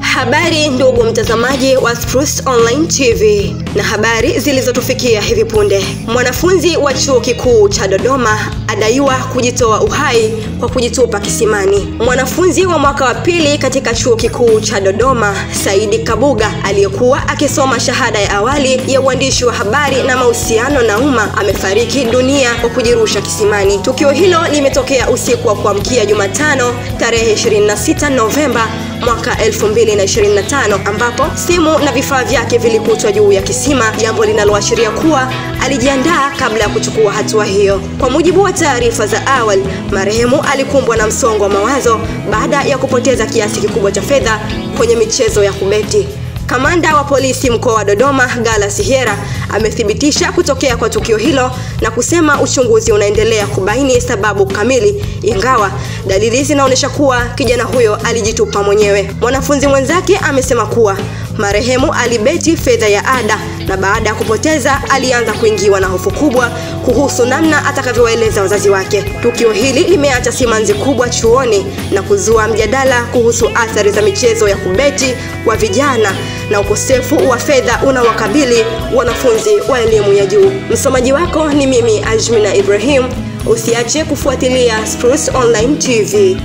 Habari ndugu mtazamaji wa Spruce Online TV na habari zilizotufikia hivi punde. Mwanafunzi wa chuo kikuu cha Dodoma adaiwa kujitoa uhai kwa kujitupa kisimani. Mwanafunzi wa mwaka wa pili katika chuo kikuu cha Dodoma, Saidi Kabuga, aliyekuwa akisoma shahada ya awali ya uandishi wa habari na mahusiano na umma, amefariki dunia kwa kujirusha kisimani. Tukio hilo limetokea usiku wa kuamkia Jumatano tarehe 26 Novemba mwaka 2025, ambapo simu na vifaa vyake vilikutwa juu ya kisima, jambo linaloashiria kuwa alijiandaa kabla ya kuchukua hatua hiyo. Kwa mujibu wa taarifa za awali, marehemu alikumbwa na msongo wa mawazo baada ya kupoteza kiasi kikubwa cha fedha kwenye michezo ya kubeti. Kamanda wa polisi mkoa wa Dodoma, Gala Sihiera, amethibitisha kutokea kwa tukio hilo na kusema uchunguzi unaendelea kubaini sababu kamili, ingawa dalili zinaonyesha kuwa kijana huyo alijitupa mwenyewe. Mwanafunzi mwenzake amesema kuwa marehemu alibeti fedha ya ada na baada ya kupoteza alianza kuingiwa na hofu kubwa kuhusu namna atakavyoeleza wazazi wake. Tukio hili limeacha simanzi kubwa chuoni na kuzua mjadala kuhusu athari za michezo ya kubeti kwa vijana na ukosefu wa fedha unawakabili wanafunzi wa elimu ya juu. Msomaji wako ni mimi Ajmina Ibrahim. Usiache kufuatilia Spruce Online TV.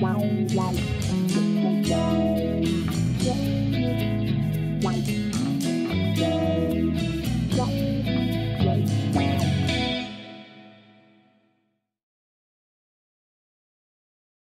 Wow.